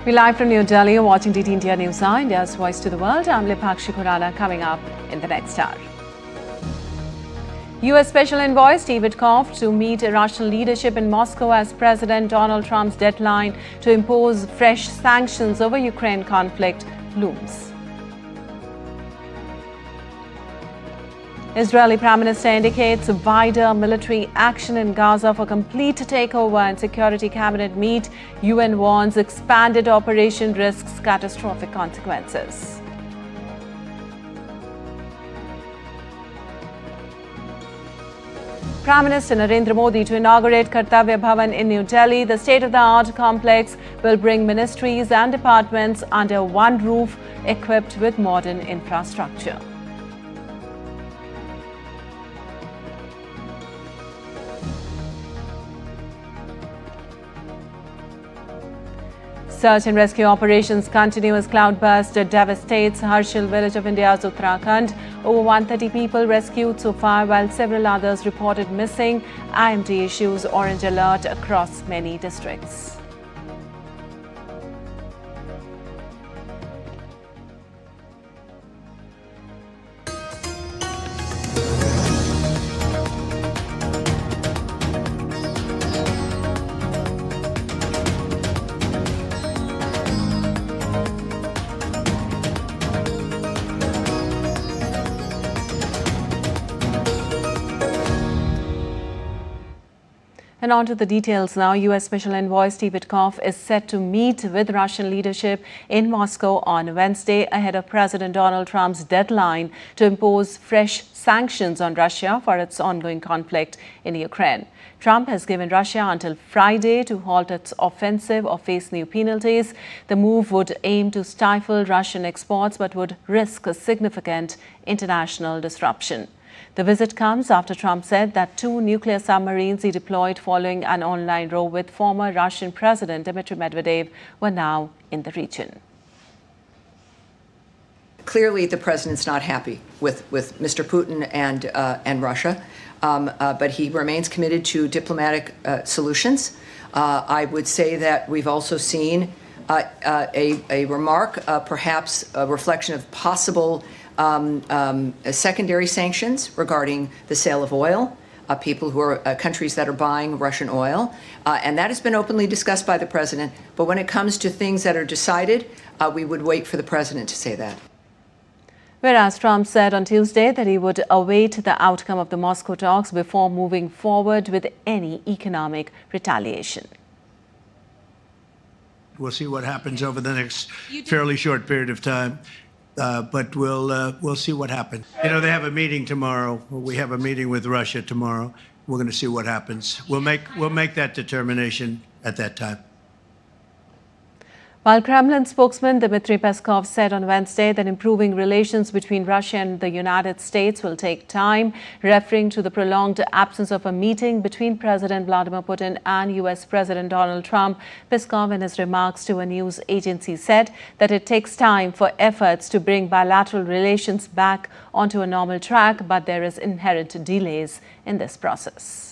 We're live from New Delhi. You're watching DT India NewsNight, India's voice to the world. I'm Lipakshi Khurana. Coming up in the next hour. U.S. Special Envoy Steve Witkoff to meet Russian leadership in Moscow as President Donald Trump's deadline to impose fresh sanctions over Ukraine conflict looms. Israeli Prime Minister indicates wider military action in Gaza for complete takeover and Security Cabinet meet. UN warns expanded operation risks catastrophic consequences. Prime Minister Narendra Modi to inaugurate Kartvya Bhavan in New Delhi. The state-of-the-art complex will bring ministries and departments under one roof, equipped with modern infrastructure. Search and rescue operations continue as cloudburst devastates Harshil village of India's Uttarakhand. Over 130 people rescued so far, while several others reported missing. IMD issues orange alert across many districts. And on to the details now. U.S. Special Envoy Steve Witkoff is set to meet with Russian leadership in Moscow on Wednesday ahead of President Donald Trump's deadline to impose fresh sanctions on Russia for its ongoing conflict in Ukraine. Trump has given Russia until Friday to halt its offensive or face new penalties. The move would aim to stifle Russian exports but would risk a significant international disruption. The visit comes after Trump said that 2 nuclear submarines he deployed following an online row with former Russian President Dmitry Medvedev were now in the region. Clearly, the president's not happy with Mr. Putin and Russia, but he remains committed to diplomatic solutions. I would say that we've also seen a remark, perhaps a reflection of possible secondary sanctions regarding the sale of oil, people who are countries that are buying Russian oil. And that has been openly discussed by the president. But when it comes to things that are decided, we would wait for the president to say that. Whereas Trump said on Tuesday that he would await the outcome of the Moscow talks before moving forward with any economic retaliation. We'll see what happens over the next fairly short period of time. But we'll see what happens. You know, they have a meeting tomorrow. We have a meeting with Russia tomorrow. We're going to see what happens. We'll make that determination at that time. While Kremlin spokesman Dmitry Peskov said on Wednesday that improving relations between Russia and the United States will take time, referring to the prolonged absence of a meeting between President Vladimir Putin and U.S. President Donald Trump, Peskov in his remarks to a news agency said that it takes time for efforts to bring bilateral relations back onto a normal track, but there is inherent delays in this process.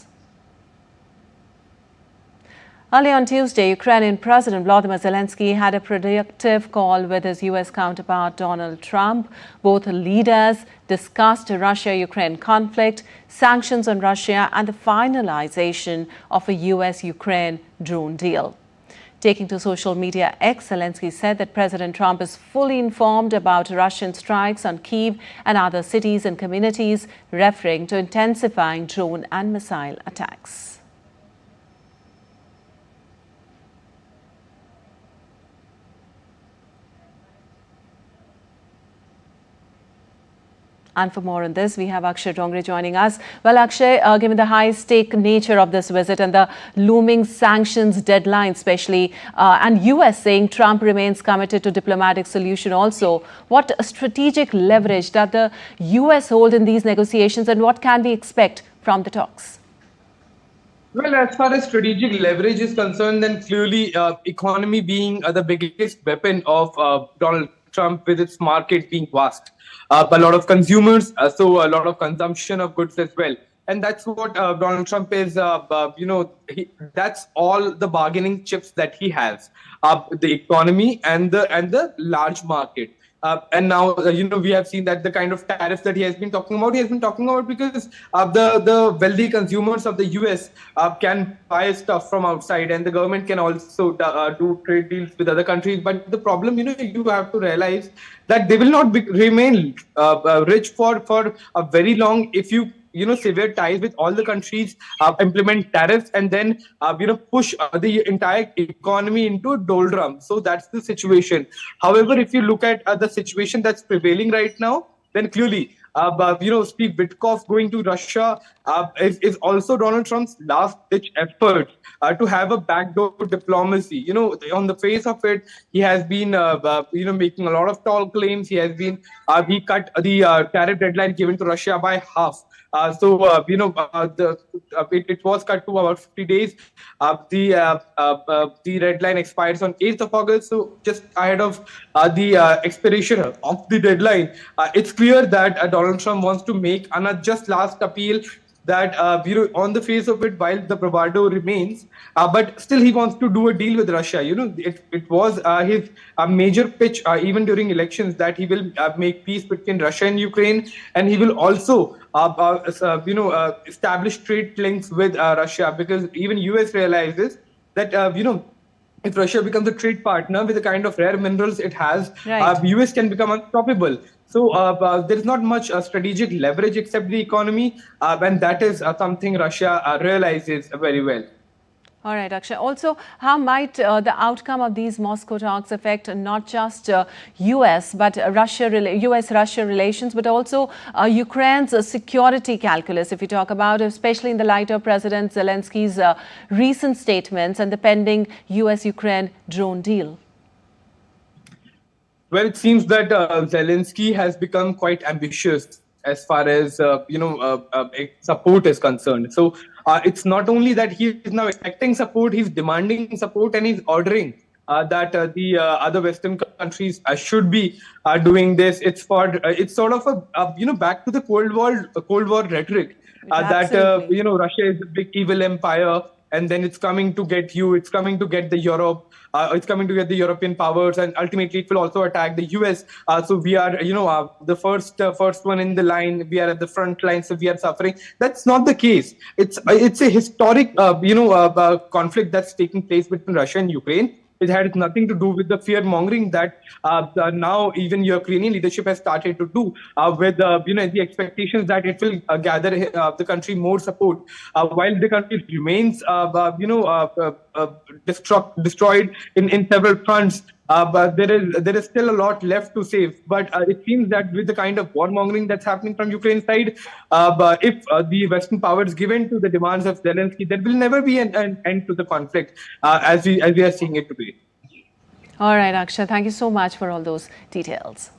Early on Tuesday, Ukrainian President Volodymyr Zelensky had a productive call with his U.S. counterpart Donald Trump. Both leaders discussed the Russia-Ukraine conflict, sanctions on Russia, and the finalization of a U.S.-Ukraine drone deal. Taking to social media X, Zelensky said that President Trump is fully informed about Russian strikes on Kyiv and other cities and communities, referring to intensifying drone and missile attacks. And for more on this, we have Akshay Dongre joining us. Well, Akshay, given the high-stake nature of this visit and the looming sanctions deadline especially, and U.S. saying Trump remains committed to diplomatic solution also, what strategic leverage does the U.S. hold in these negotiations and what can we expect from the talks? Well, as far as strategic leverage is concerned, then clearly economy being the biggest weapon of Donald Trump, with its market being vast. A lot of consumers, so a lot of consumption of goods as well. And that's what Donald Trump is, that's all the bargaining chips that he has, the economy and the large market. And now, we have seen that the kind of tariffs that he has been talking about because the wealthy consumers of the US can buy stuff from outside, and the government can also do trade deals with other countries. But the problem, you have to realize that they will not remain rich for a very long if you severe ties with all the countries, implement tariffs, and then push the entire economy into a doldrum. So that's the situation. However, if you look at the situation that's prevailing right now, then clearly Steve Witkoff going to Russia is also Donald Trump's last-ditch effort to have a backdoor diplomacy. On the face of it, he has been, making a lot of tall claims. He has been, he cut the tariff deadline given to Russia by half. It was cut to about 50 days. The deadline expires on 8th of August. So just ahead of the expiration of the deadline, it's clear that Donald Trump wants to make just last appeal that, on the face of it, while the bravado remains, but still he wants to do a deal with Russia. It was his major pitch, even during elections, that he will make peace between Russia and Ukraine, and he will also, establish trade links with Russia, because even US realizes that, if Russia becomes a trade partner with the kind of rare minerals it has, Right. US can become unstoppable. So there is not much strategic leverage except the economy, and that is something Russia realizes very well. All right, Akshay. Also, how might the outcome of these Moscow talks affect not just U.S. but U.S.-Russia relations, but also Ukraine's security calculus, if you talk about, especially in the light of President Zelensky's recent statements and the pending U.S.-Ukraine drone deal? Well, it seems that Zelensky has become quite ambitious as far as support is concerned. So it's not only that he is now expecting support; he's demanding support, and he's ordering that the other Western countries should be doing this. It's sort of a back to the Cold War rhetoric that Russia is a big evil empire, and then it's coming to get you. It's coming to get the Europe. It's coming to get the European powers, and ultimately it will also attack the US. So we are, the first one in the line. We are at the front line, so we are suffering. That's not the case. It's a historic, conflict that's taking place between Russia and Ukraine. It had nothing to do with the fear mongering that now even Ukrainian leadership has started to do with the expectations that it will gather the country more support, while the country remains destroyed in several fronts. But there is still a lot left to save. But it seems that with the kind of warmongering that's happening from Ukraine's side, if the Western powers give in to the demands of Zelensky, there will never be an end to the conflict as we are seeing it today. All right, Akshay, thank you so much for all those details.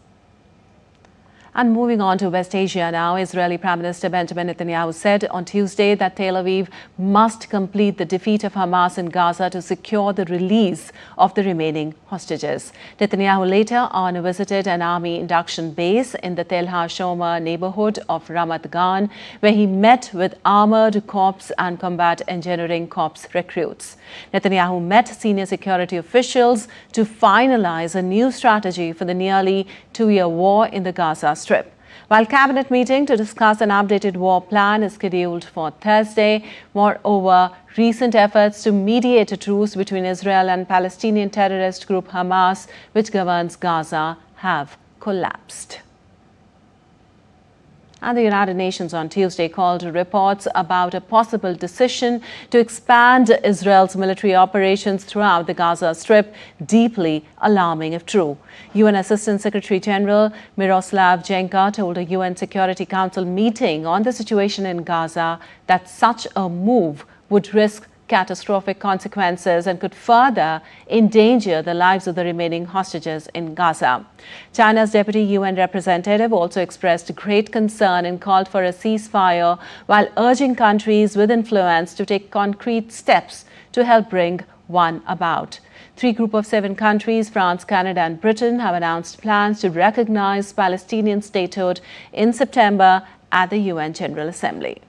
And moving on to West Asia now, Israeli Prime Minister Benjamin Netanyahu said on Tuesday that Tel Aviv must complete the defeat of Hamas in Gaza to secure the release of the remaining hostages. Netanyahu later on visited an army induction base in the Tel HaShomer neighborhood of Ramat Gan, where he met with Armored Corps and Combat Engineering Corps recruits. Netanyahu met senior security officials to finalize a new strategy for the nearly two-year war in the Gaza Strip. While cabinet meeting to discuss an updated war plan is scheduled for Thursday, moreover, recent efforts to mediate a truce between Israel and Palestinian terrorist group Hamas, which governs Gaza, have collapsed. And the United Nations on Tuesday called reports about a possible decision to expand Israel's military operations throughout the Gaza Strip deeply alarming if true. UN Assistant Secretary General Miroslav Jenka told a UN Security Council meeting on the situation in Gaza that such a move would risk catastrophic consequences and could further endanger the lives of the remaining hostages in Gaza. China's deputy UN representative also expressed great concern and called for a ceasefire while urging countries with influence to take concrete steps to help bring one about. Three group of 7 countries, France, Canada and Britain, have announced plans to recognize Palestinian statehood in September at the UN General Assembly.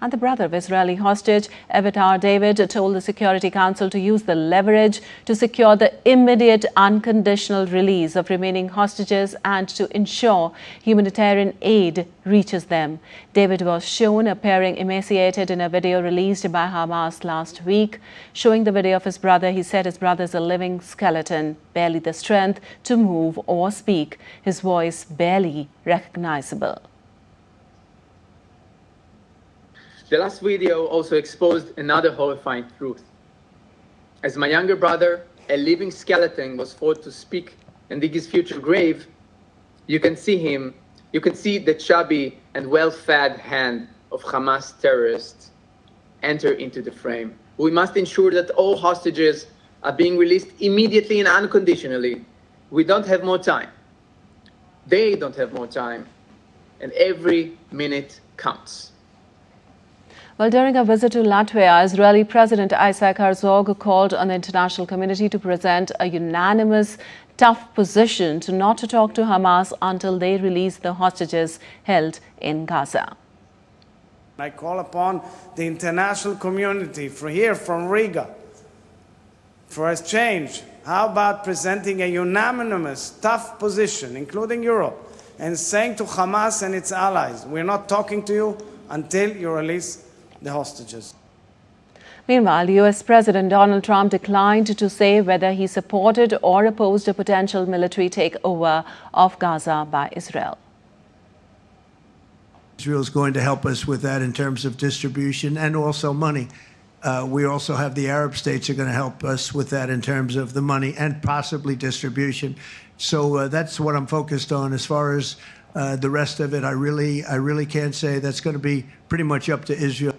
And the brother of Israeli hostage, Evitar David, told the Security Council to use the leverage to secure the immediate unconditional release of remaining hostages and to ensure humanitarian aid reaches them. David was shown appearing emaciated in a video released by Hamas last week. Showing the video of his brother, he said his brother is a living skeleton, barely the strength to move or speak, his voice barely recognizable. The last video also exposed another horrifying truth. As my younger brother, a living skeleton, was forced to speak and dig his future grave, you can see the chubby and well-fed hand of Hamas terrorists enter into the frame. We must ensure that all hostages are being released immediately and unconditionally. We don't have more time. They don't have more time. And every minute counts. Well, during a visit to Latvia, Israeli President Isaac Herzog called on the international community to present a unanimous, tough position not to talk to Hamas until they release the hostages held in Gaza. I call upon the international community from Riga for a change. How about presenting a unanimous, tough position, including Europe, and saying to Hamas and its allies, we're not talking to you until you release the hostages. Meanwhile, U.S. President Donald Trump declined to say whether he supported or opposed a potential military takeover of Gaza by Israel. Israel is going to help us with that in terms of distribution and also money. We also have the Arab states are going to help us with that in terms of the money and possibly distribution. So that's what I'm focused on. As far as the rest of it, I really can't say. That's going to be pretty much up to Israel.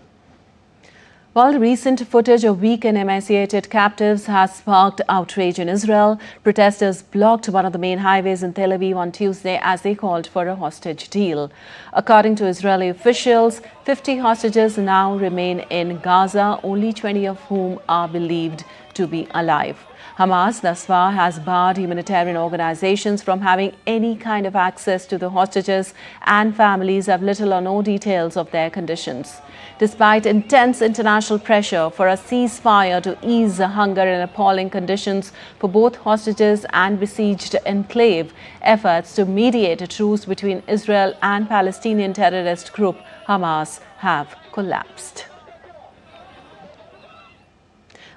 While recent footage of weak and emaciated captives has sparked outrage in Israel, protesters blocked one of the main highways in Tel Aviv on Tuesday as they called for a hostage deal. According to Israeli officials, 50 hostages now remain in Gaza, only 20 of whom are believed to be alive. Hamas thus far has barred humanitarian organizations from having any kind of access to the hostages, and families have little or no details of their conditions. Despite intense international pressure for a ceasefire to ease the hunger and appalling conditions for both hostages and besieged enclave, efforts to mediate a truce between Israel and Palestinian terrorist group Hamas have collapsed.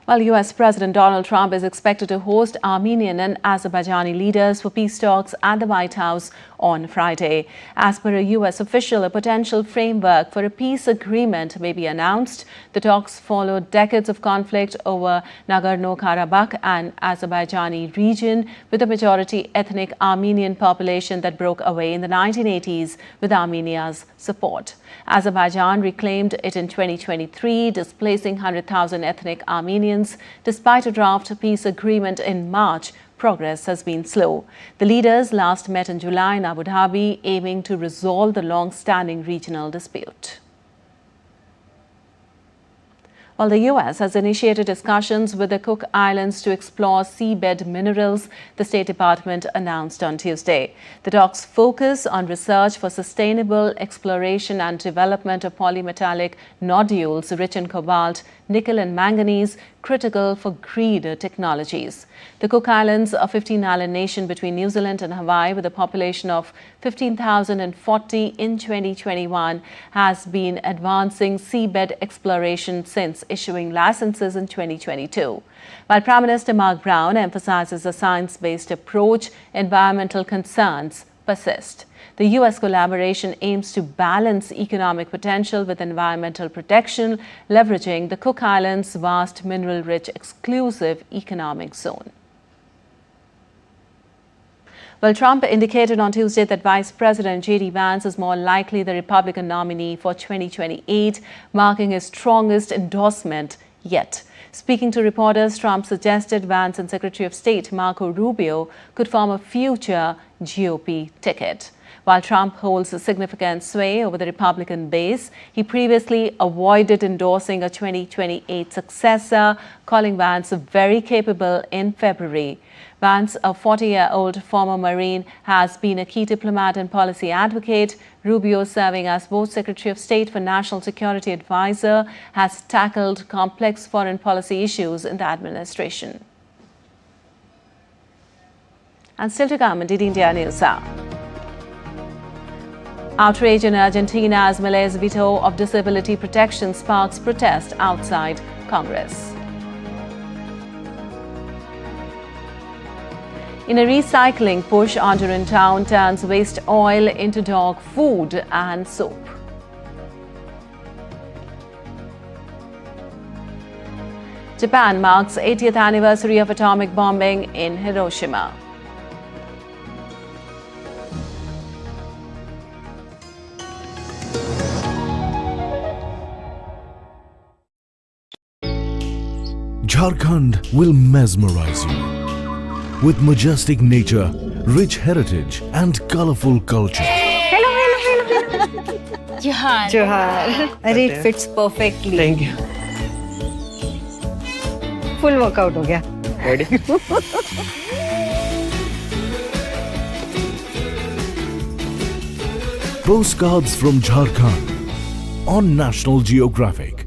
While U.S. President Donald Trump is expected to host Armenian and Azerbaijani leaders for peace talks at the White House on Friday. As per a U.S. official, a potential framework for a peace agreement may be announced. The talks follow decades of conflict over Nagorno-Karabakh and Azerbaijani region, with a majority ethnic Armenian population that broke away in the 1980s with Armenia's support. Azerbaijan reclaimed it in 2023, displacing 100,000 ethnic Armenians. Despite a draft peace agreement in March, progress has been slow. The leaders last met in July in Abu Dhabi, aiming to resolve the long-standing regional dispute. While the U.S. has initiated discussions with the Cook Islands to explore seabed minerals, the State Department announced on Tuesday. The talks focus on research for sustainable exploration and development of polymetallic nodules rich in cobalt, nickel and manganese, critical for green technologies. The Cook Islands, a 15-island nation between New Zealand and Hawaii with a population of 15,040 in 2021, has been advancing seabed exploration since issuing licenses in 2022. While Prime Minister Mark Brown emphasizes a science-based approach, environmental concerns persist. The U.S. collaboration aims to balance economic potential with environmental protection, leveraging the Cook Islands' vast mineral-rich exclusive economic zone. Well, Trump indicated on Tuesday that Vice President J.D. Vance is more likely the Republican nominee for 2028, marking his strongest endorsement yet. Speaking to reporters, Trump suggested Vance and Secretary of State Marco Rubio could form a future GOP ticket. While Trump holds a significant sway over the Republican base, he previously avoided endorsing a 2028 successor, calling Vance very capable in February. Vance, a 40-year-old former Marine, has been a key diplomat and policy advocate. Rubio, serving as both Secretary of State for National Security Advisor, has tackled complex foreign policy issues in the administration. And still to come in DD India News Hour. Outrage in Argentina as Milei's veto of disability protection sparks protest outside Congress. In a recycling push, Honduran town turns waste oil into dog food and soap. Japan marks 80th anniversary of atomic bombing in Hiroshima. Jharkhand will mesmerize you with majestic nature, rich heritage and colorful culture. Hello. Johar. It fits perfectly. Thank you. Full workout हो गया. Ready? Postcards from Jharkhand on National Geographic.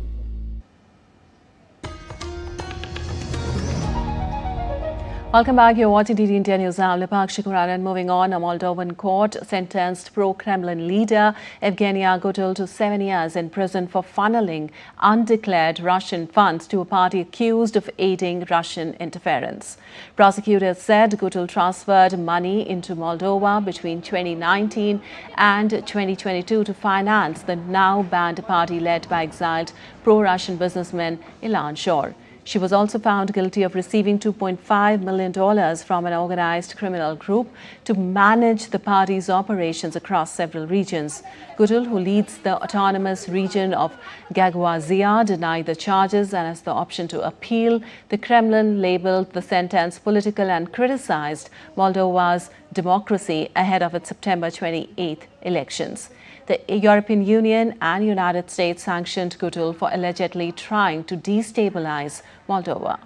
Welcome back. You're watching DD India News Now. Lipakshi Kuraran. Moving on, a Moldovan court sentenced pro-Kremlin leader Evgeny Gutul to 7 years in prison for funneling undeclared Russian funds to a party accused of aiding Russian interference. Prosecutors said Gutul transferred money into Moldova between 2019 and 2022 to finance the now banned party led by exiled pro-Russian businessman Ilan Shor. She was also found guilty of receiving $2.5 million from an organized criminal group to manage the party's operations across several regions. Gutul, who leads the autonomous region of Gagauzia, denied the charges and has the option to appeal. The Kremlin labeled the sentence political and criticized Moldova's democracy ahead of its September 28th elections. The European Union and United States sanctioned Gutul for allegedly trying to destabilize Moldova.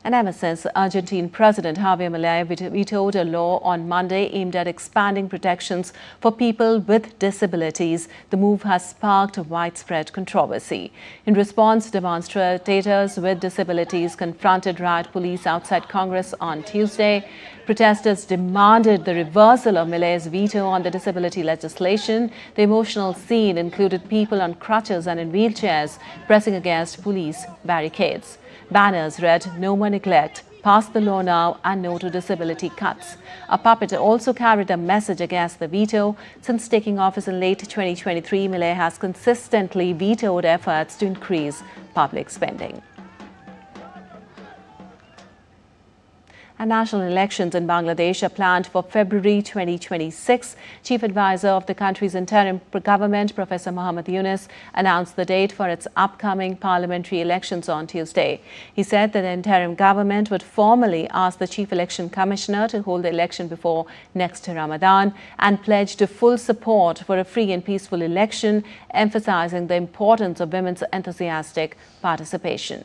And ever since Argentine President Javier Milei vetoed a law on Monday aimed at expanding protections for people with disabilities, the move has sparked widespread controversy. In response, demonstrators with disabilities confronted riot police outside Congress on Tuesday. Protesters demanded the reversal of Milei's veto on the disability legislation. The emotional scene included people on crutches and in wheelchairs pressing against police barricades. Banners read, "No more neglect, pass the law now and no to disability cuts." A puppet also carried a message against the veto. Since taking office in late 2023, Milei has consistently vetoed efforts to increase public spending. And national elections in Bangladesh are planned for February 2026. Chief advisor of the country's interim government, Professor Muhammad Yunus, announced the date for its upcoming parliamentary elections on Tuesday. He said that the interim government would formally ask the Chief Election Commissioner to hold the election before next Ramadan and pledged full support for a free and peaceful election, emphasizing the importance of women's enthusiastic participation.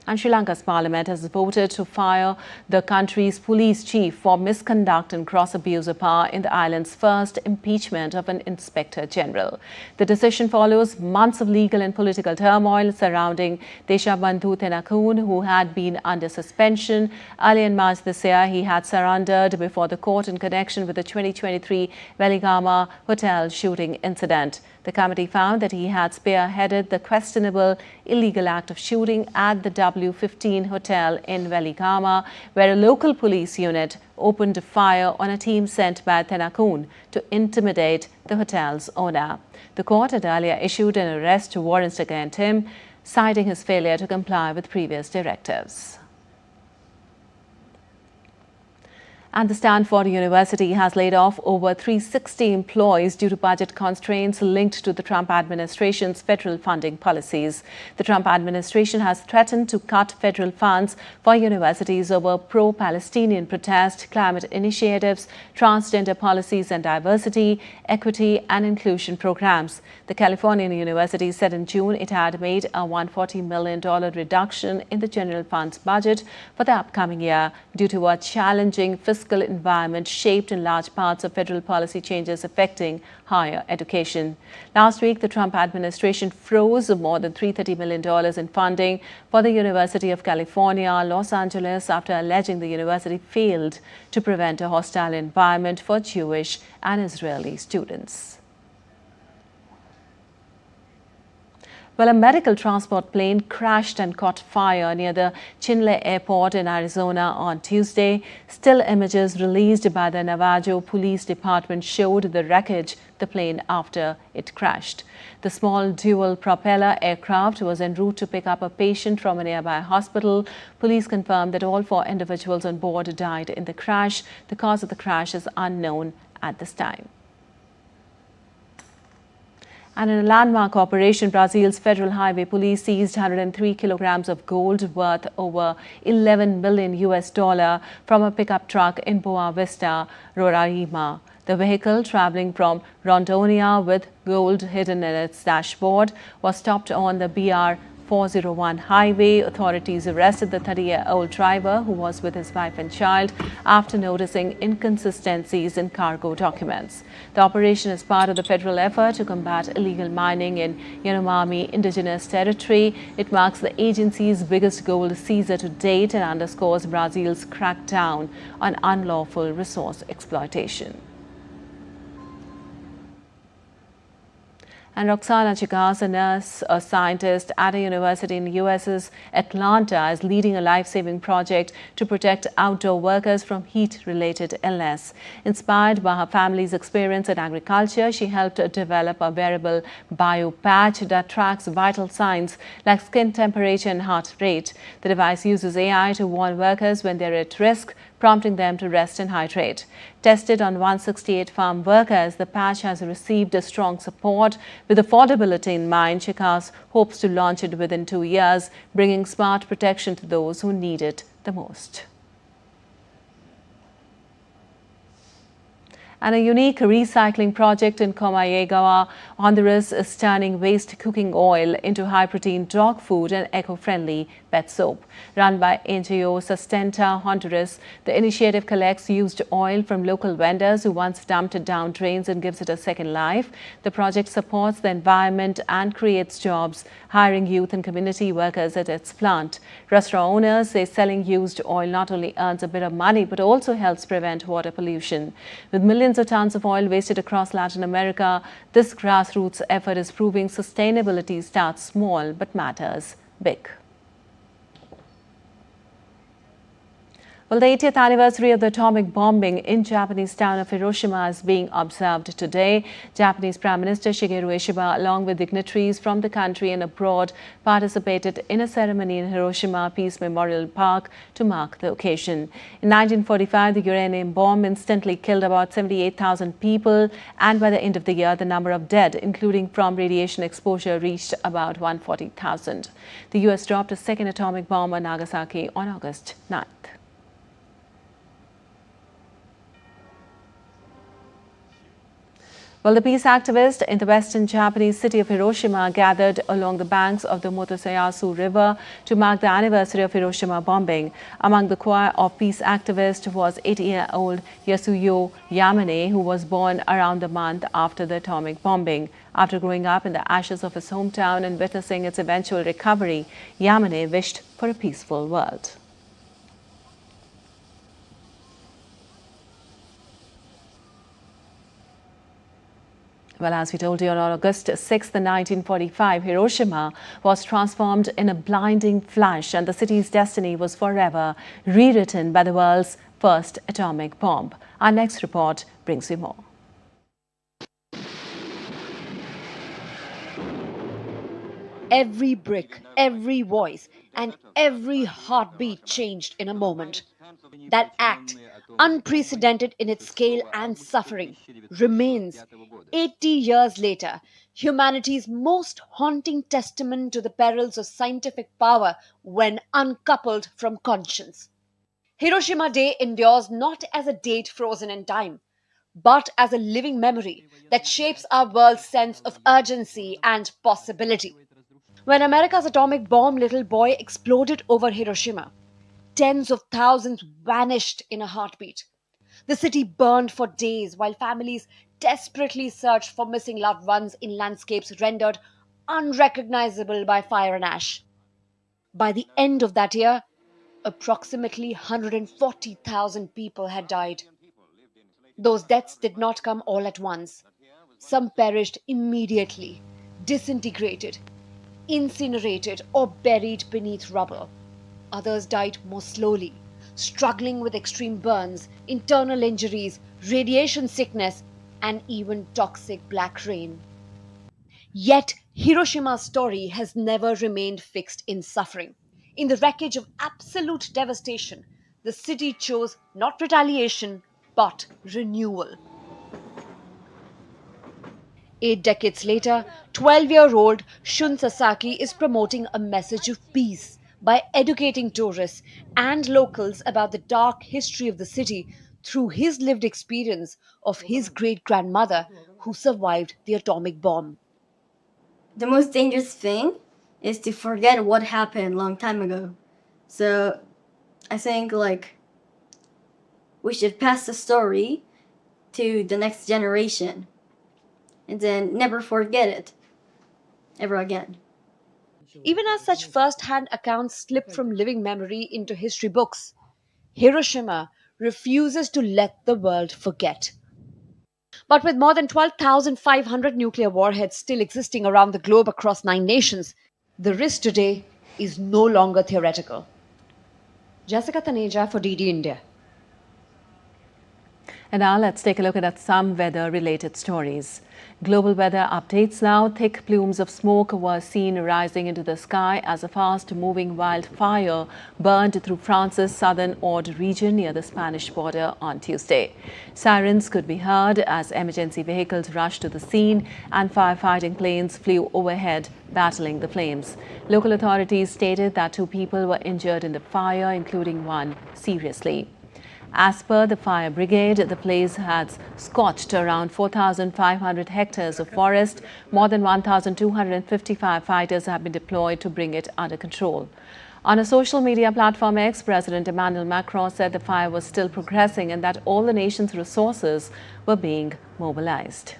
And Sri Lanka's parliament has voted to fire the country's police chief for misconduct and gross abuse of power in the island's first impeachment of an inspector general. The decision follows months of legal and political turmoil surrounding Deshabandhu Thenakun, who had been under suspension. Early in March this year, he had surrendered before the court in connection with the 2023 Veligama hotel shooting incident. The committee found that he had spearheaded the questionable illegal act of shooting at the W15 hotel in Veligama, where a local police unit opened fire on a team sent by Thenakun to intimidate the hotel's owner. The court had earlier issued an arrest warrant against him, citing his failure to comply with previous directives. And the Stanford University has laid off over 360 employees due to budget constraints linked to the Trump administration's federal funding policies. The Trump administration has threatened to cut federal funds for universities over pro-Palestinian protest, climate initiatives, transgender policies and diversity, equity and inclusion programs. The Californian University said in June it had made a $140 million reduction in the general funds budget for the upcoming year due to a challenging fiscal environment shaped in large parts of federal policy changes affecting higher education. Last week, the Trump administration froze more than $330 million in funding for the University of California, Los Angeles, after alleging the university failed to prevent a hostile environment for Jewish and Israeli students. Well, a medical transport plane crashed and caught fire near the Chinle airport in Arizona on Tuesday. Still images released by the Navajo Police Department showed the wreckage the plane after it crashed. The small dual-propeller aircraft was en route to pick up a patient from a nearby hospital. Police confirmed that all 4 individuals on board died in the crash. The cause of the crash is unknown at this time. And in a landmark operation, Brazil's Federal Highway Police seized 103 kilograms of gold worth over $11 million from a pickup truck in Boa Vista, Roraima. The vehicle, traveling from Rondônia with gold hidden in its dashboard, was stopped on the BR 401 highway. Authorities arrested the 30-year-old driver, who was with his wife and child, after noticing inconsistencies in cargo documents. The operation is part of the federal effort to combat illegal mining in Yanomami Indigenous Territory. It marks the agency's biggest gold seizure to date and underscores Brazil's crackdown on unlawful resource exploitation. And Roxana Chikas, a nurse, a scientist at a university in the US's Atlanta, is leading a life-saving project to protect outdoor workers from heat-related illness. Inspired by her family's experience in agriculture, she helped develop a wearable bio-patch that tracks vital signs like skin temperature and heart rate. The device uses AI to warn workers when they're at risk, prompting them to rest and hydrate. Tested on 168 farm workers, the patch has received a strong support. With affordability in mind, Chikas hopes to launch it within 2 years, bringing smart protection to those who need it the most. And a unique recycling project in Comayagua, Honduras, is turning waste cooking oil into high-protein dog food and eco-friendly pet soap. Run by NGO Sustenta Honduras, the initiative collects used oil from local vendors who once dumped it down drains and gives it a second life. The project supports the environment and creates jobs, hiring youth and community workers at its plant. Restaurant owners say selling used oil not only earns a bit of money but also helps prevent water pollution. With millions of tons of oil wasted across Latin America, this grassroots effort is proving sustainability starts small but matters big. Well, the 80th anniversary of the atomic bombing in Japanese town of Hiroshima is being observed today. Japanese Prime Minister Shigeru Ishiba, along with dignitaries from the country and abroad, participated in a ceremony in Hiroshima Peace Memorial Park to mark the occasion. In 1945, the uranium bomb instantly killed about 78,000 people, and by the end of the year, the number of dead, including from radiation exposure, reached about 140,000. The U.S. dropped a second atomic bomb on Nagasaki on August 9th. Well, the peace activists in the western Japanese city of Hiroshima gathered along the banks of the Motosayasu River to mark the anniversary of Hiroshima bombing. Among the choir of peace activists was 80-year-old Yasuyo Yamane, who was born around the month after the atomic bombing. After growing up in the ashes of his hometown and witnessing its eventual recovery, Yamane wished for a peaceful world. Well, as we told you, on August 6, 1945, Hiroshima was transformed in a blinding flash, and the city's destiny was forever rewritten by the world's first atomic bomb. Our next report brings you more. Every brick, every voice, and every heartbeat changed in a moment. That act, unprecedented in its scale and suffering, remains, 80 years later, humanity's most haunting testament to the perils of scientific power when uncoupled from conscience. Hiroshima Day endures not as a date frozen in time, but as a living memory that shapes our world's sense of urgency and possibility. When America's atomic bomb Little Boy exploded over Hiroshima, tens of thousands vanished in a heartbeat. The city burned for days while families desperately searched for missing loved ones in landscapes rendered unrecognizable by fire and ash. By the end of that year, approximately 140,000 people had died. Those deaths did not come all at once. Some perished immediately, disintegrated, incinerated, or buried beneath rubble. Others died more slowly, struggling with extreme burns, internal injuries, radiation sickness, and even toxic black rain. Yet, Hiroshima's story has never remained fixed in suffering. In the wreckage of absolute devastation, the city chose not retaliation, but renewal. 8 decades later, 12-year-old Shun Sasaki is promoting a message of peace by educating tourists and locals about the dark history of the city through his lived experience of his great-grandmother who survived the atomic bomb. The most dangerous thing is to forget what happened a long time ago. So I think we should pass the story to the next generation and then never forget it ever again. Even as such first-hand accounts slip from living memory into history books, Hiroshima refuses to let the world forget. But with more than 12,500 nuclear warheads still existing around the globe across 9 nations, the risk today is no longer theoretical. Jessica Taneja for DD India. And now let's take a look at some weather-related stories. Global weather updates now. Thick plumes of smoke were seen rising into the sky as a fast-moving wildfire burned through France's southern Aude region near the Spanish border on Tuesday. Sirens could be heard as emergency vehicles rushed to the scene and firefighting planes flew overhead, battling the flames. Local authorities stated that 2 people were injured in the fire, including one seriously. As per the fire brigade, the blaze has scorched around 4,500 hectares of forest. More than 1,250 firefighters have been deployed to bring it under control. On a social media platform X, President Emmanuel Macron said the fire was still progressing and that all the nation's resources were being mobilized.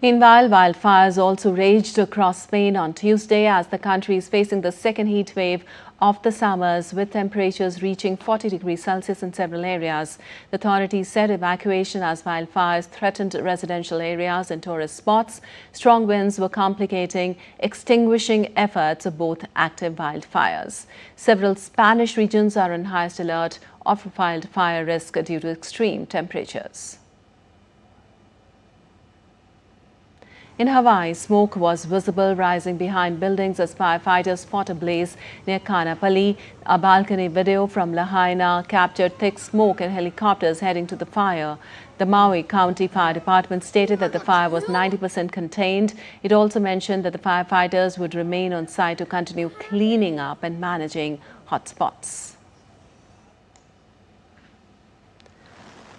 Meanwhile, wildfires also raged across Spain on Tuesday as the country is facing the second heat wave of the summers, with temperatures reaching 40 degrees Celsius in several areas. The authorities said evacuation as wildfires threatened residential areas and tourist spots. Strong winds were complicating extinguishing efforts of both active wildfires. Several Spanish regions are on highest alert of wildfire risk due to extreme temperatures. In Hawaii, smoke was visible rising behind buildings as firefighters fought a blaze near Kanapali. A balcony video from Lahaina captured thick smoke and helicopters heading to the fire. The Maui County Fire Department stated that the fire was 90% contained. It also mentioned that the firefighters would remain on site to continue cleaning up and managing hotspots.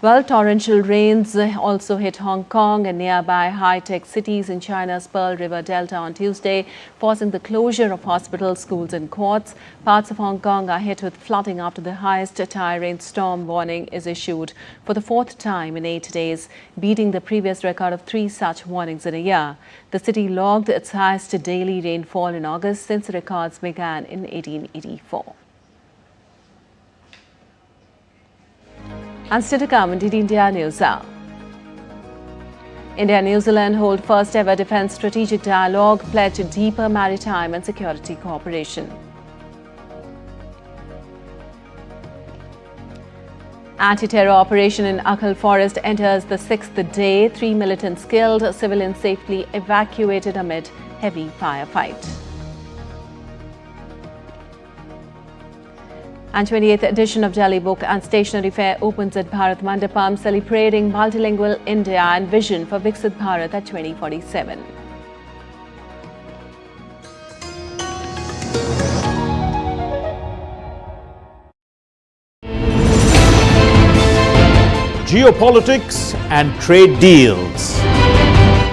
Well, torrential rains also hit Hong Kong and nearby high-tech cities in China's Pearl River Delta on Tuesday, forcing the closure of hospitals, schools and courts. Parts of Hong Kong are hit with flooding after the highest-tier rainstorm warning is issued for the 4th time in 8 days, beating the previous record of 3 such warnings in a year. The city logged its highest daily rainfall in August since records began in 1884. And still to come on DD India News Hour. India and New Zealand hold first ever defence strategic dialogue, pledge deeper maritime and security cooperation. Anti-terror operation in Akhal Forest enters the 6th day. 3 militants killed, civilians safely evacuated amid heavy firefight. And 28th edition of Delhi Book and Stationery Fair opens at Bharat Mandapam, celebrating multilingual India and vision for Viksit Bharat at 2047. Geopolitics and trade deals.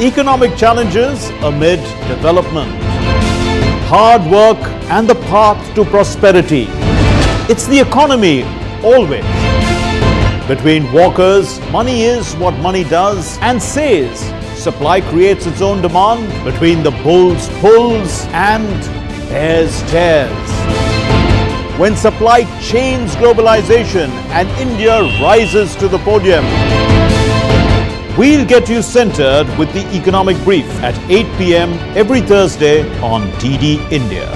Economic challenges amid development. Hard work and the path to prosperity. It's the economy, always. Between walkers, money is what money does and says. Supply creates its own demand. Between the bulls pulls and bears tears. When supply chains globalization and India rises to the podium. We'll get you centered with the economic brief at 8 p.m. every Thursday on DD India.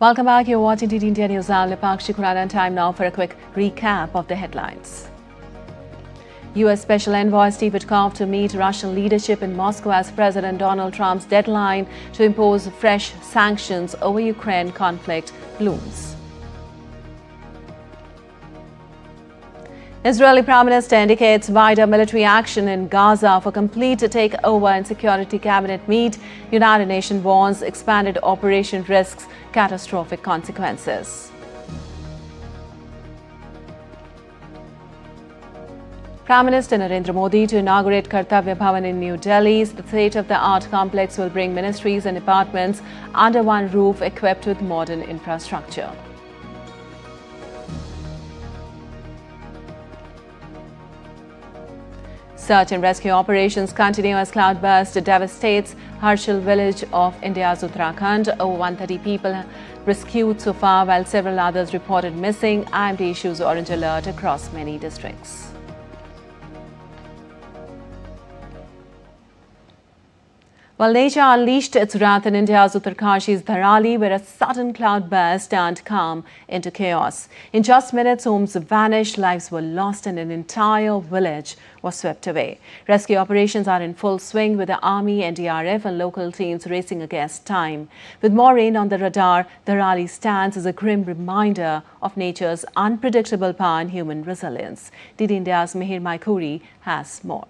Welcome back. You're watching DD India News. I'm Lipakshi Khurana, and time now for a quick recap of the headlines. U.S. Special Envoy Steve Witkoff to meet Russian leadership in Moscow as President Donald Trump's deadline to impose fresh sanctions over Ukraine conflict looms. Israeli Prime Minister indicates wider military action in Gaza for complete takeover and Security Cabinet meet. United Nations warns expanded operation risks catastrophic consequences. Prime Minister Narendra Modi to inaugurate Kartvya Bhavan in New Delhi. The state-of-the-art complex will bring ministries and departments under one roof equipped with modern infrastructure. Search and rescue operations continue as cloudburst devastates Harshal village of India's Uttarakhand. Over 130 people rescued so far, while several others reported missing. IMD issues orange alert across many districts. Well, nature unleashed its wrath in India's Uttarakhand's Dharali, where a sudden cloudburst turned calm into chaos. In just minutes, homes vanished, lives were lost, and an entire village was swept away. Rescue operations are in full swing, with the Army, NDRF, and local teams racing against time. With more rain on the radar, Dharali stands as a grim reminder of nature's unpredictable power and human resilience. DD India's Mihir Maikuri has more.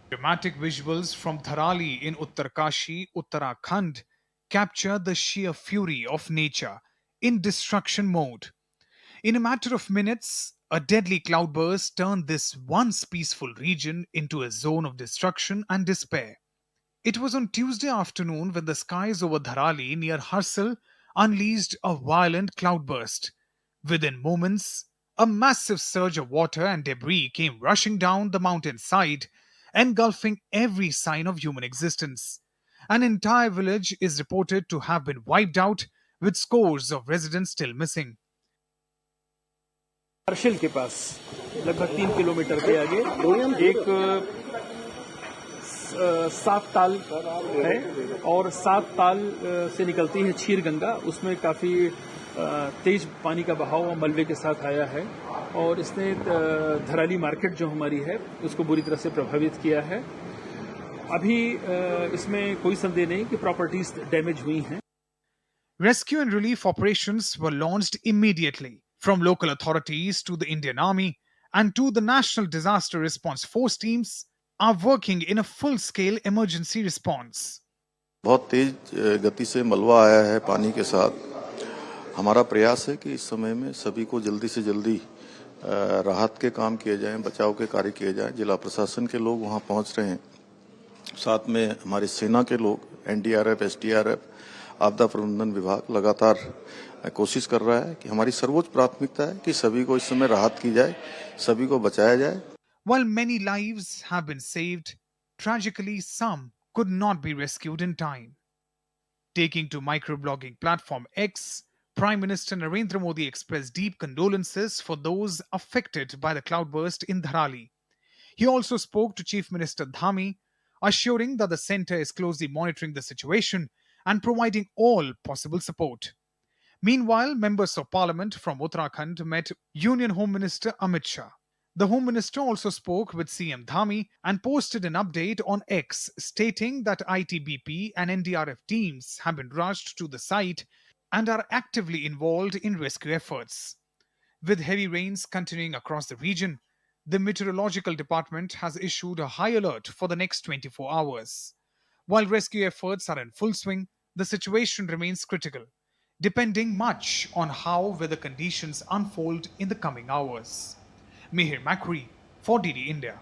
Dramatic visuals from Dharali in Uttarkashi, Uttarakhand capture the sheer fury of nature in destruction mode. In a matter of minutes, a deadly cloudburst turned this once peaceful region into a zone of destruction and despair. It was on Tuesday afternoon when the skies over Dharali near Harsal unleashed a violent cloudburst. Within moments, a massive surge of water and debris came rushing down the mountainside, engulfing every sign of human existence. An entire village is reported to have been wiped out, with scores of residents still missing. Harsil के पास लगभग 3 kilometre के आगे एक 7 ताल है और 7 ताल से निकलती है क्षीर गंगा। उसमें काफी तेज पानी का बहाव मलबे के साथ आया है और इसने धराली मार्केट जो हमारी है उसको बुरी तरह से प्रभावित किया है। अभी इसमें कोई संदेह नहीं कि प्रॉपर्टीज डैमेज हुई हैं। Rescue and relief operations were launched immediately from local authorities to the Indian Army and to the National Disaster Response Force teams are working in a full-scale emergency response. बहुत तेज गति से मलबा आया है पानी के साथ। हमारा प्रयास है कि इस समय में सभी को जल्दी से जल्दी राहत के काम किए जाएं, बचाव के कार्य किए जाएं। जिला प्रशासन के लोग वहां पहुंच रहे हैं, साथ में हमारी सेना के लोग, एनडीआरएफ, एसडीआरएफ, आपदा प्रबंधन विभाग लगातार कोशिश कर रहा है कि हमारी सर्वोच्च प्राथमिकता है कि सभी को इस समय राहत की जाए, सभी को बचाया जाए। While many lives have been saved, tragically some could not be rescued in time. Taking to microblogging platform X, Prime Minister Narendra Modi expressed deep condolences for those affected by the cloudburst in Dharali. He also spoke to Chief Minister Dhami, assuring that the centre is closely monitoring the situation and providing all possible support. Meanwhile, members of parliament from Uttarakhand met Union Home Minister Amit Shah. The Home Minister also spoke with CM Dhami and posted an update on X stating that ITBP and NDRF teams have been rushed to the site and are actively involved in rescue efforts. With heavy rains continuing across the region, the Meteorological Department has issued a high alert for the next 24 hours. While rescue efforts are in full swing, the situation remains critical, depending much on how weather conditions unfold in the coming hours. Mihir Makri for DD India.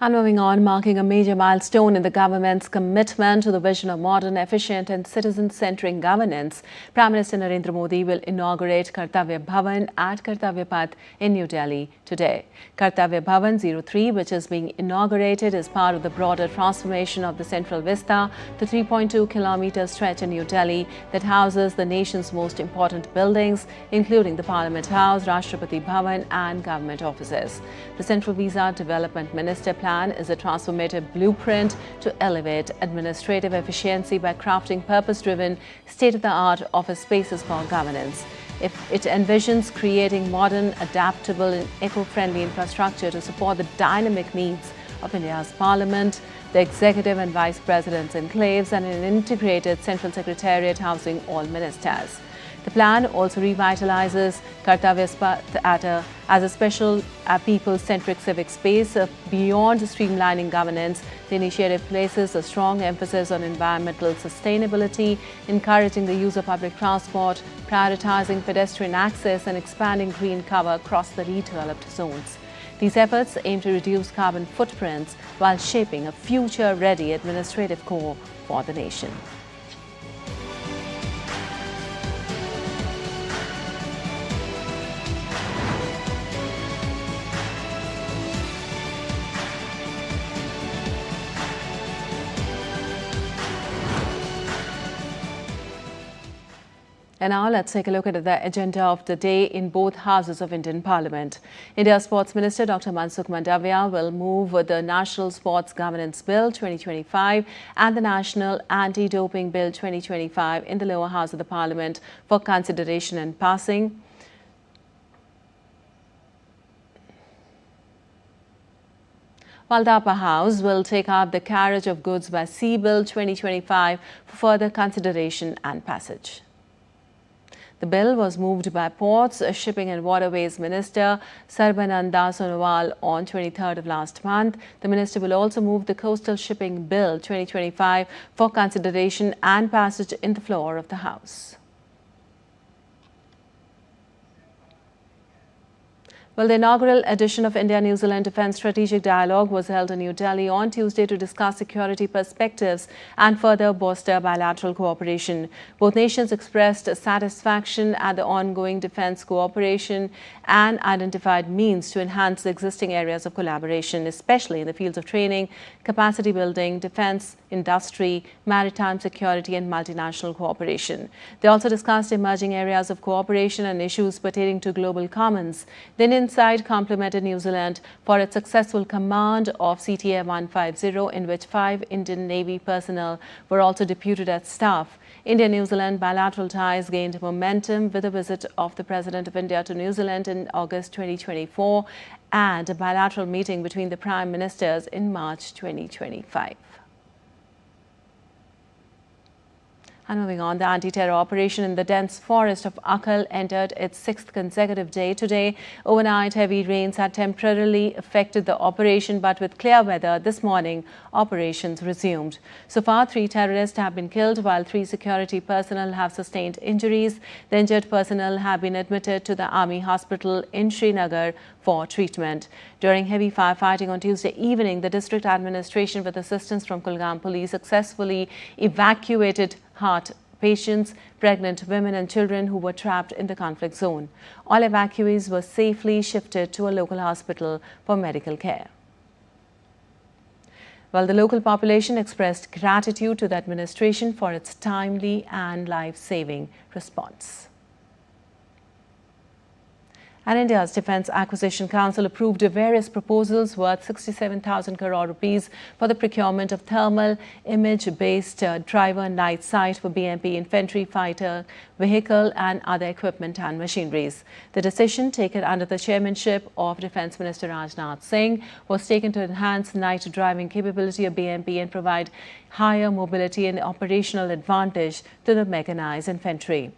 And moving on, marking a major milestone in the government's commitment to the vision of modern, efficient and citizen-centric governance, Prime Minister Narendra Modi will inaugurate Kartvya Bhavan at Kartvya Path in New Delhi today. Kartvya Bhavan 03, which is being inaugurated, is part of the broader transformation of the Central Vista, the 3.2-kilometer stretch in New Delhi that houses the nation's most important buildings, including the Parliament House, Rashtrapati Bhavan and government offices. The Central Visa Development Minister plan is a transformative blueprint to elevate administrative efficiency by crafting purpose-driven, state-of-the-art office spaces for governance. It envisions creating modern, adaptable and eco-friendly infrastructure to support the dynamic needs of India's Parliament, the Executive and Vice President's enclaves and an integrated Central Secretariat housing all ministers. The plan also revitalizes Kartvya Path as a special people-centric civic space. Beyond streamlining governance, the initiative places a strong emphasis on environmental sustainability, encouraging the use of public transport, prioritizing pedestrian access and expanding green cover across the redeveloped zones. These efforts aim to reduce carbon footprints while shaping a future-ready administrative core for the nation. And now let's take a look at the agenda of the day in both houses of Indian Parliament. India's Sports Minister Dr. Mansukh Mandavia will move the National Sports Governance Bill 2025 and the National Anti-Doping Bill 2025 in the lower house of the Parliament for consideration and passing. While the upper house will take up the Carriage of Goods by Sea Bill 2025 for further consideration and passage. The bill was moved by Ports, Shipping and Waterways Minister Sarbananda Sonowal on 23rd of last month. The minister will also move the Coastal Shipping Bill 2025 for consideration and passage in the floor of the House. Well, the inaugural edition of India-New Zealand Defence Strategic Dialogue was held in New Delhi on Tuesday to discuss security perspectives and further bolster bilateral cooperation. Both nations expressed satisfaction at the ongoing defence cooperation and identified means to enhance the existing areas of collaboration, especially in the fields of training, capacity building, defence, industry, maritime security and multinational cooperation. They also discussed emerging areas of cooperation and issues pertaining to global commons. The Indian side complimented New Zealand for its successful command of CTA 150, in which 5 Indian Navy personnel were also deputed as staff. India-New Zealand bilateral ties gained momentum with the visit of the President of India to New Zealand in August 2024 and a bilateral meeting between the Prime Ministers in March 2025. And moving on, the anti-terror operation in the dense forest of Akhal entered its 6th consecutive day today. Overnight, heavy rains had temporarily affected the operation, but with clear weather this morning, operations resumed. So far, 3 terrorists have been killed, while 3 security personnel have sustained injuries. The injured personnel have been admitted to the Army Hospital in Srinagar for treatment. During heavy firefighting on Tuesday evening, the district administration, with assistance from Kulgam police, successfully evacuated heart patients, pregnant women and children who were trapped in the conflict zone. All evacuees were safely shifted to a local hospital for medical care. Well, the local population expressed gratitude to the administration for its timely and life-saving response. And India's Defence Acquisition Council approved various proposals worth 67,000 crore rupees for the procurement of thermal image-based driver night sight for BMP infantry fighter vehicle and other equipment and machineries. The decision, taken under the chairmanship of Defence Minister Rajnath Singh, was taken to enhance night driving capability of BMP and provide higher mobility and operational advantage to the mechanized infantry.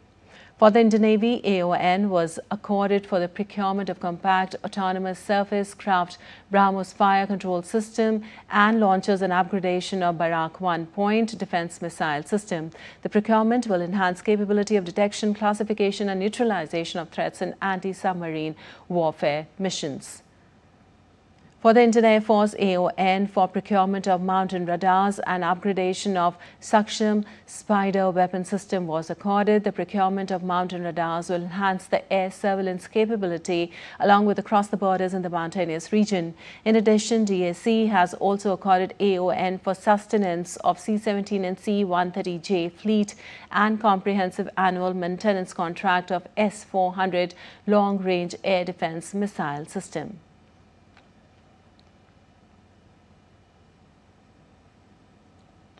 For the Indian Navy, AON was accorded for the procurement of compact autonomous surface craft BrahMos fire control system and launches and upgradation of Barak 1 point defense missile system. The procurement will enhance capability of detection, classification and neutralization of threats in anti-submarine warfare missions. For the Indian Air Force, AON for procurement of mountain radars and upgradation of Saksham Spider weapon system was accorded. The procurement of mountain radars will enhance the air surveillance capability along with across the borders in the mountainous region. In addition, DAC has also accorded AON for sustenance of C-17 and C-130J fleet and comprehensive annual maintenance contract of S-400 long-range air defense missile system.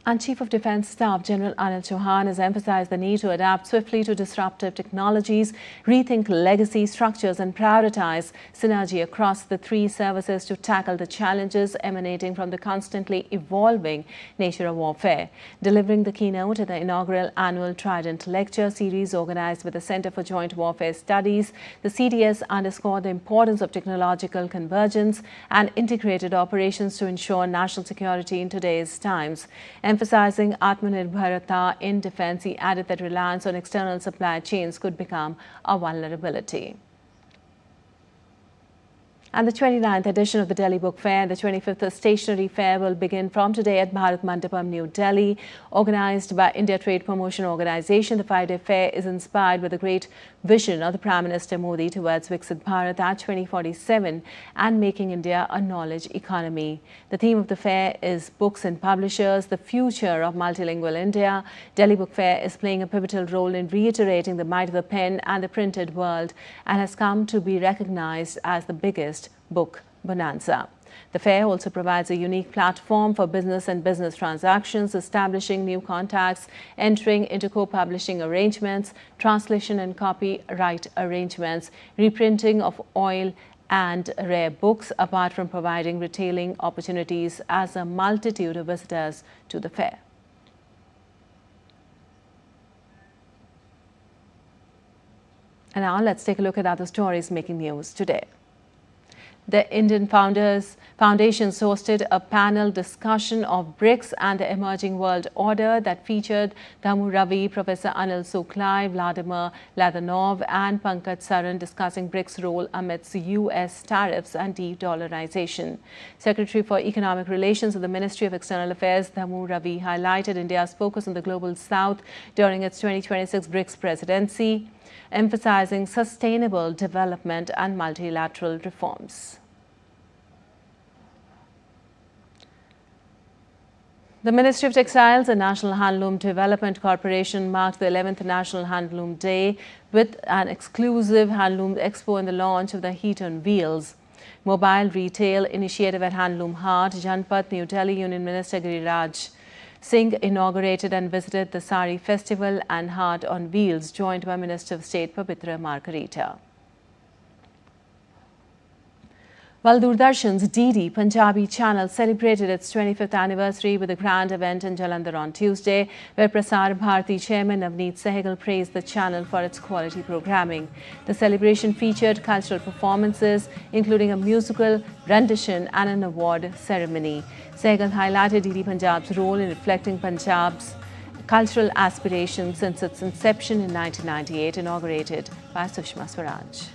And Chief of Defence Staff General Anil Chauhan has emphasized the need to adapt swiftly to disruptive technologies, rethink legacy structures and prioritize synergy across the three services to tackle the challenges emanating from the constantly evolving nature of warfare. Delivering the keynote at the inaugural annual Trident Lecture series organized with the Centre for Joint Warfare Studies, the CDS underscored the importance of technological convergence and integrated operations to ensure national security in today's times. Emphasizing Atmanirbharata in defense, he added that reliance on external supply chains could become a vulnerability. And the 29th edition of the Delhi Book Fair and the 25th Stationery Fair will begin from today at Bharat Mandapam, New Delhi. Organized by India Trade Promotion Organization, the 5-day fair is inspired by the great vision of the Prime Minister Modi towards Viksit Bharat at 2047 and making India a knowledge economy. The theme of the fair is Books and Publishers, the Future of Multilingual India. Delhi Book Fair is playing a pivotal role in reiterating the might of the pen and the printed world and has come to be recognized as the biggest book bonanza. The fair also provides a unique platform for business and business transactions, establishing new contacts, entering into co-publishing arrangements, translation and copyright arrangements, reprinting of oil and rare books, apart from providing retailing opportunities as a multitude of visitors to the fair. And now let's take a look at other stories making news today. The Indian Foundations hosted a panel discussion of BRICS and the emerging world order that featured Dhammu Ravi, Professor Anil Suklai, Vladimir Ladanov and Pankaj Saran discussing BRICS' role amidst US tariffs and de-dollarization. Secretary for Economic Relations of the Ministry of External Affairs, Dhammu Ravi, highlighted India's focus on the Global South during its 2026 BRICS presidency, emphasizing sustainable development and multilateral reforms. The Ministry of Textiles and National Handloom Development Corporation marked the 11th National Handloom Day with an exclusive handloom expo and the launch of the Heat on Wheels mobile retail initiative at Handloom Hart, Janpat, New Delhi. Union Minister Giriraj Singh inaugurated and visited the Sari Festival and Heart on Wheels, joined by Minister of State Pabitra Margarita. While Doordarshan's DD Punjabi channel celebrated its 25th anniversary with a grand event in Jalandhar on Tuesday, where Prasar Bharati chairman Navneet Sehgal praised the channel for its quality programming. The celebration featured cultural performances, including a musical rendition and an award ceremony. Sehgal highlighted DD Punjab's role in reflecting Punjab's cultural aspirations since its inception in 1998, inaugurated by Sushma Swaraj.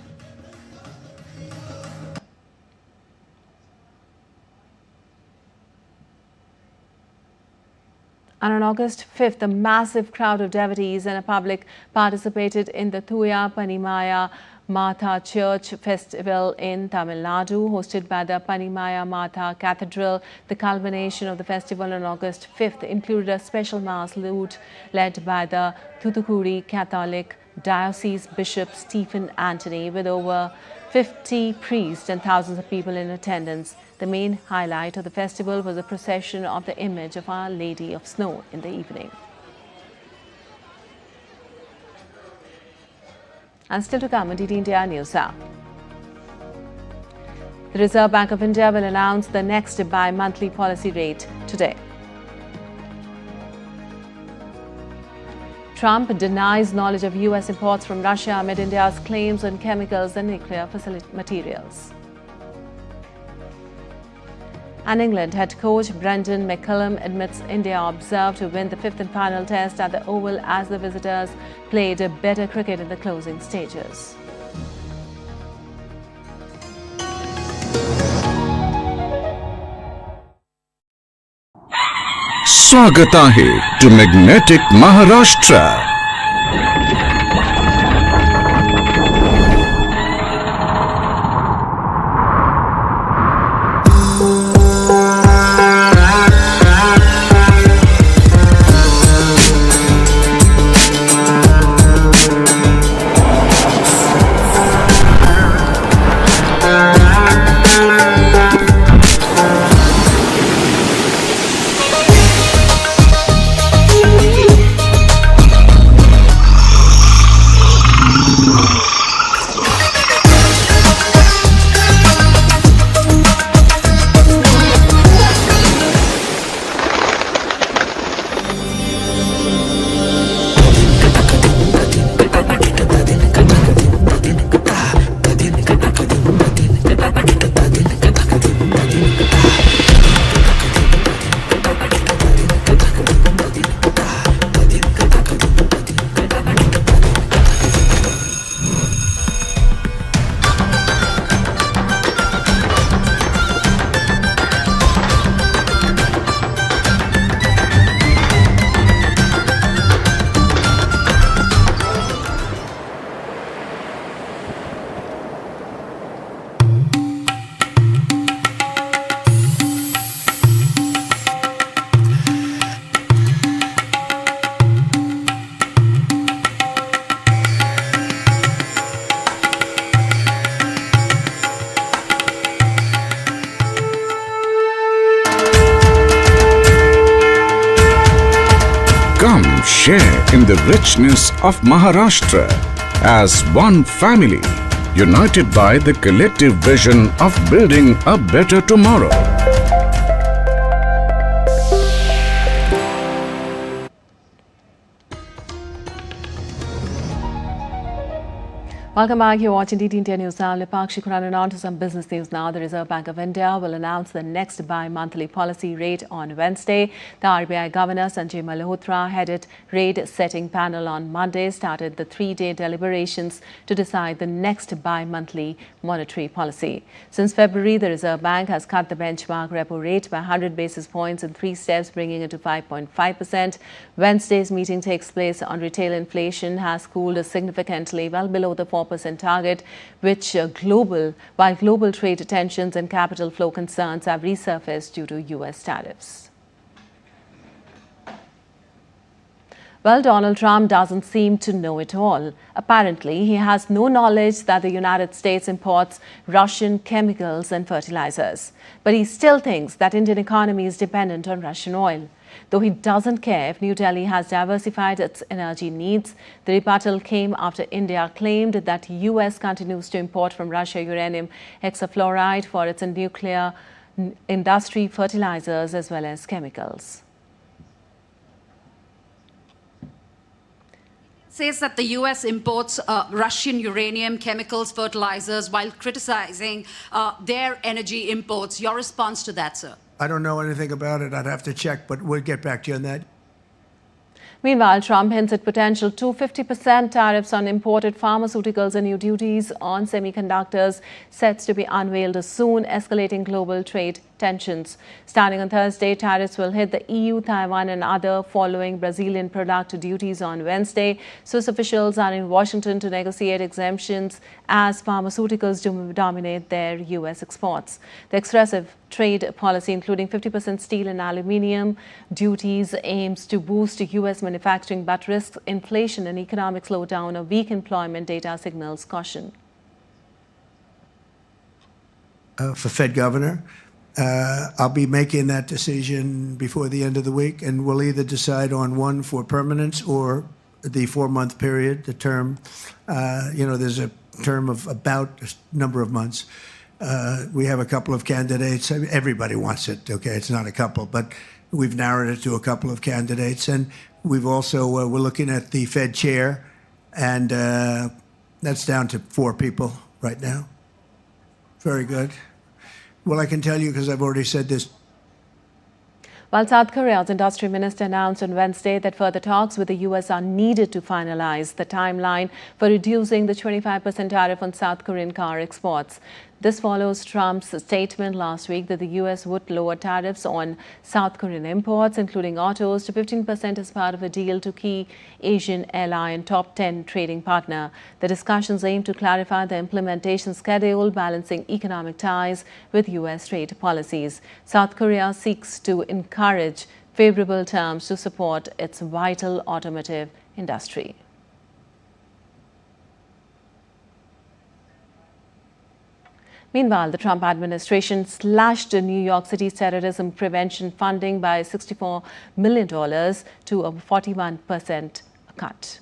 And on August 5th, a massive crowd of devotees and a public participated in the Thuya Panimaya Matha Church Festival in Tamil Nadu, hosted by the Panimaya Matha Cathedral. The culmination of the festival on August 5th included a special mass lute led by the Thoothukudi Catholic Diocese Bishop Stephen Anthony with over 50 priests and thousands of people in attendance. The main highlight of the festival was a procession of the image of Our Lady of Snow in the evening. And still to come on DT India News Hour. The Reserve Bank of India will announce the next bi-monthly policy rate today. Trump denies knowledge of US imports from Russia amid India's claims on chemicals and nuclear materials. And England head coach Brendan McCullum admits India observed to win the fifth and final test at the Oval as the visitors played better cricket in the closing stages. स्वागत आहे to magnetic Maharashtra. Come share in the richness of Maharashtra as one family, united by the collective vision of building a better tomorrow. Welcome back. You're watching DT India News Now. Lipakshi Khurana on to some business news now. The Reserve Bank of India will announce the next bi-monthly policy rate on Wednesday. The RBI Governor Sanjay Malhotra headed rate-setting panel on Monday started the three-day deliberations to decide the next bi-monthly monetary policy. Since February, the Reserve Bank has cut the benchmark repo rate by 100 basis points in 3 steps, bringing it to 5.5%. Wednesday's meeting takes place on retail inflation has cooled significantly, well below the 4% target, which while global trade tensions and capital flow concerns have resurfaced due to US tariffs. Well, Donald Trump doesn't seem to know it all. Apparently, he has no knowledge that the United States imports Russian chemicals and fertilizers. But he still thinks that Indian economy is dependent on Russian oil. Though he doesn't care if New Delhi has diversified its energy needs, the rebuttal came after India claimed that US continues to import from Russia uranium hexafluoride for its nuclear industry, fertilizers as well as chemicals. Says that the US imports Russian uranium, chemicals, fertilizers while criticizing their energy imports. Your response to that, sir? I don't know anything about it. I'd have to check, but we'll get back to you on that. Meanwhile, Trump hints at potential 250% tariffs on imported pharmaceuticals and new duties on semiconductors sets to be unveiled soon, escalating global trade tensions. Starting on Thursday, tariffs will hit the EU, Taiwan and other following Brazilian product duties on Wednesday. Swiss officials are in Washington to negotiate exemptions as pharmaceuticals dominate their U.S. exports. The aggressive trade policy, including 50% steel and aluminium duties, aims to boost U.S. manufacturing but risks inflation and economic slowdown. A weak employment data signals caution. For Fed governor, I'll be making that decision before the end of the week, and we'll either decide on one for permanence or the 4-month period, the term. There's a term of about a number of months. We have a couple of candidates. I mean, everybody wants it, okay? It's not a couple, but we've narrowed it to a couple of candidates. And we've also, we're looking at the Fed chair, and that's down to 4 people right now. Very good. Well, I can tell you, because I've already said this. While South Korea's industry minister announced on Wednesday that further talks with the U.S. are needed to finalize the timeline for reducing the 25% tariff on South Korean car exports. This follows Trump's statement last week that the U.S. would lower tariffs on South Korean imports, including autos, to 15% as part of a deal to key Asian ally and top 10 trading partner. The discussions aim to clarify the implementation schedule, balancing economic ties with U.S. trade policies. South Korea seeks to encourage favorable terms to support its vital automotive industry. Meanwhile, the Trump administration slashed New York City's terrorism prevention funding by $64 million to a 41% cut.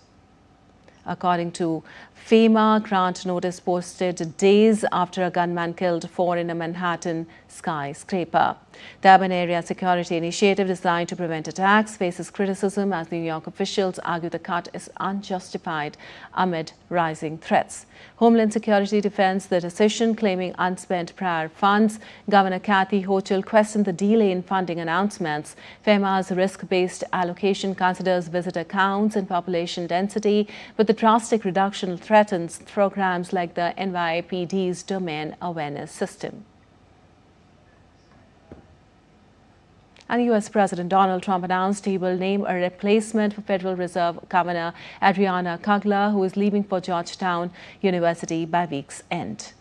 According to FEMA, grant notice posted days after a gunman killed 4 in a Manhattan skyscraper. The Urban Area Security Initiative, designed to prevent attacks, faces criticism as New York officials argue the cut is unjustified amid rising threats. Homeland Security defends the decision, claiming unspent prior funds. Governor Kathy Hochul questioned the delay in funding announcements. FEMA's risk-based allocation considers visitor counts and population density, but the drastic reduction threatens programs like the NYPD's domain awareness system. And U.S. President Donald Trump announced he will name a replacement for Federal Reserve Governor Adriana Kugler, who is leaving for Georgetown University by week's end.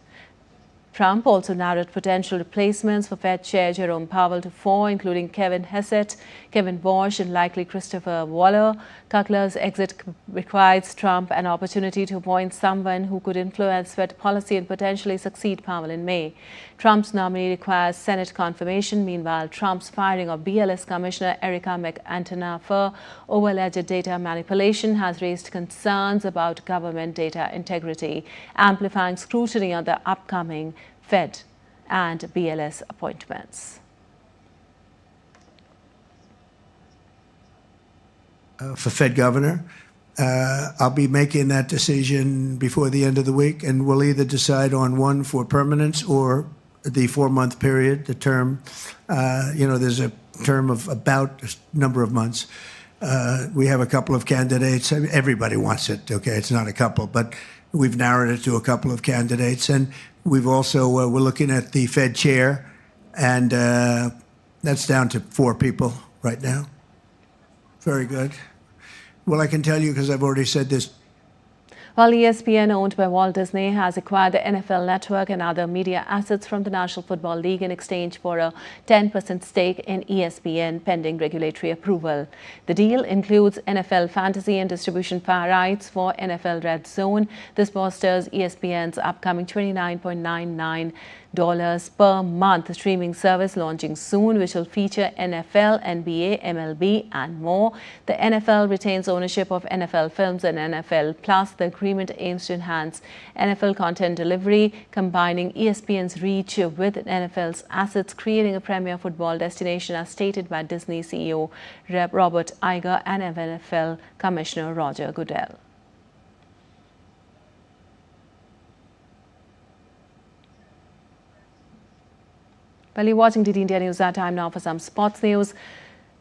Trump also narrowed potential replacements for Fed Chair Jerome Powell to 4, including Kevin Hassett, Kevin Bosch, and likely Christopher Waller. Kugler's exit requires Trump an opportunity to appoint someone who could influence Fed policy and potentially succeed Powell in May. Trump's nominee requires Senate confirmation. Meanwhile, Trump's firing of BLS Commissioner Erica McAntonoff over alleged data manipulation has raised concerns about government data integrity, amplifying scrutiny on the upcoming Fed and BLS appointments. For Fed governor, I'll be making that decision before the end of the week, and we'll either decide on one for permanence or the 4-month period, the term. There's a term of about a number of months. We have a couple of candidates. I mean, everybody wants it, okay? It's not a couple, but we've narrowed it to a couple of candidates. And we've also, we're looking at the Fed chair, and that's down to 4 people right now. Very good. Well, I can tell you, because I've already said this. While ESPN, owned by Walt Disney, has acquired the NFL Network and other media assets from the National Football League in exchange for a 10% stake in ESPN pending regulatory approval. The deal includes NFL fantasy and distribution rights for NFL Red Zone. This bolsters ESPN's upcoming $29.99 per month streaming service launching soon, which will feature NFL, NBA, MLB, and more. The NFL retains ownership of NFL Films and NFL Plus. The agreement aims to enhance NFL content delivery, combining ESPN's reach with NFL's assets, creating a premier football destination, as stated by Disney CEO Robert Iger and NFL Commissioner Roger Goodell. Well, you're watching DD India News. Our time now for some sports news.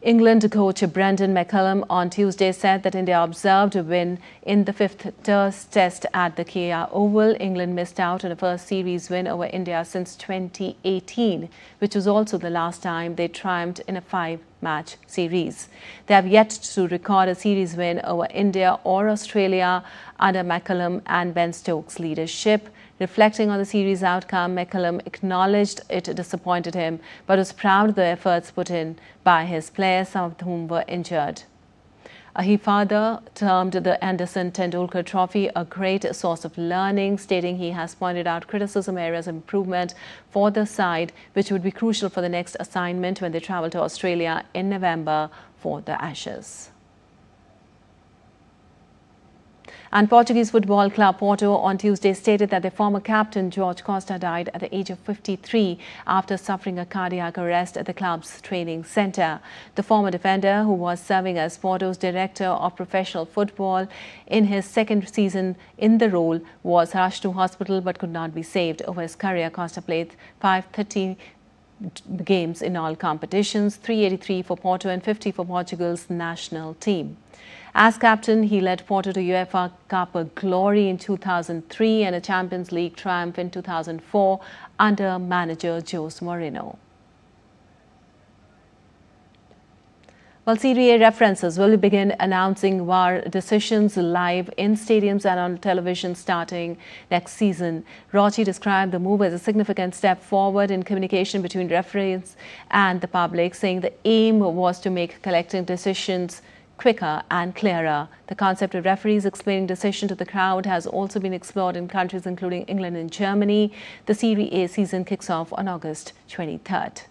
England coach Brendan McCullum on Tuesday said that India observed a win in the fifth test at the Kia Oval. England missed out on a first series win over India since 2018, which was also the last time they triumphed in a 5-match series. They have yet to record a series win over India or Australia under McCullum and Ben Stokes' leadership. Reflecting on the series outcome, McCullum acknowledged it disappointed him, but was proud of the efforts put in by his players, some of whom were injured. He further termed the Anderson Tendulkar Trophy a great source of learning, stating he has pointed out criticism areas of improvement for the side, which would be crucial for the next assignment when they travel to Australia in November for the Ashes. And Portuguese football club Porto on Tuesday stated that their former captain Jorge Costa died at the age of 53 after suffering a cardiac arrest at the club's training centre. The former defender, who was serving as Porto's director of professional football in his second season in the role, was rushed to hospital but could not be saved. Over his career, Costa played 530 games in all competitions, 383 for Porto and 50 for Portugal's national team. As captain, he led Porto to UEFA Cup glory in 2003 and a Champions League triumph in 2004 under manager Jose Mourinho. Well, Serie A references will begin announcing VAR decisions live in stadiums and on television starting next season. Rocci described the move as a significant step forward in communication between referees and the public, saying the aim was to make collecting decisions quicker and clearer. The concept of referees explaining decision to the crowd has also been explored in countries including England and Germany. The Serie A season kicks off on August 23rd.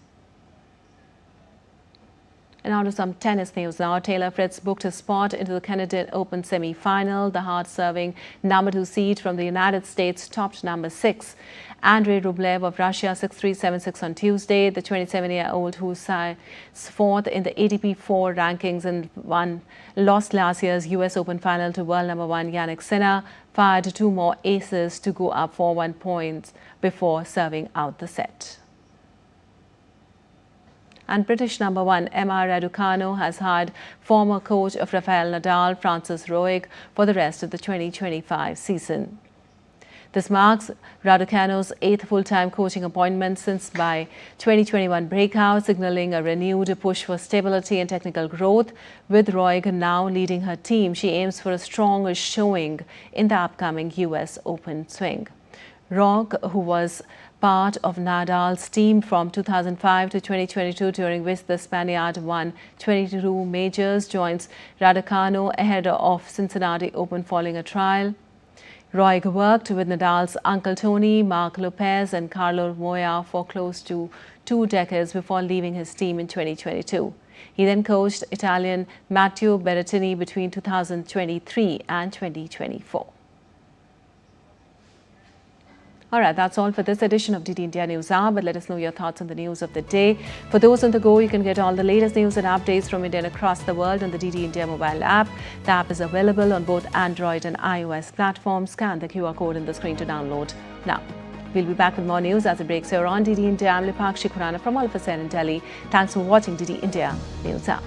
And now to some tennis news now. Taylor Fritz booked his spot into the Canadian Open semi-final. The hard-serving number 2 seed from the United States topped number 6. Andrei Rublev of Russia 6-3, 7-6 on Tuesday. The 27-year-old, who sits fourth in the ATP 4 rankings and lost last year's US Open final to world number 1 Jannik Sinner, fired 2 more aces to go up 4-1 points before serving out the set. And British number 1 Emma Raducanu has hired former coach of Rafael Nadal, Francis Roig, for the rest of the 2025 season. This marks Raducanu's 8th full-time coaching appointment since by 2021 breakout, signaling a renewed push for stability and technical growth. With Roig now leading her team, she aims for a strong showing in the upcoming US Open swing. Roig, who was part of Nadal's team from 2005 to 2022, during which the Spaniard won 22 majors, joins Raducanu ahead of Cincinnati Open following a trial. Roig worked with Nadal's Uncle Tony, Mark Lopez and Carlo Moya for close to 2 decades before leaving his team in 2022. He then coached Italian Matteo Berrettini between 2023 and 2024. All right, that's all for this edition of DD India News Hour, but let us know your thoughts on the news of the day. For those on the go, you can get all the latest news and updates from India and across the world on the DD India mobile app. The app is available on both Android and iOS platforms. Scan the QR code on the screen to download now. We'll be back with more news as it breaks here on DD India. I'm Lipakshi Khurana from all of us here in Delhi. Thanks for watching DD India News Hour.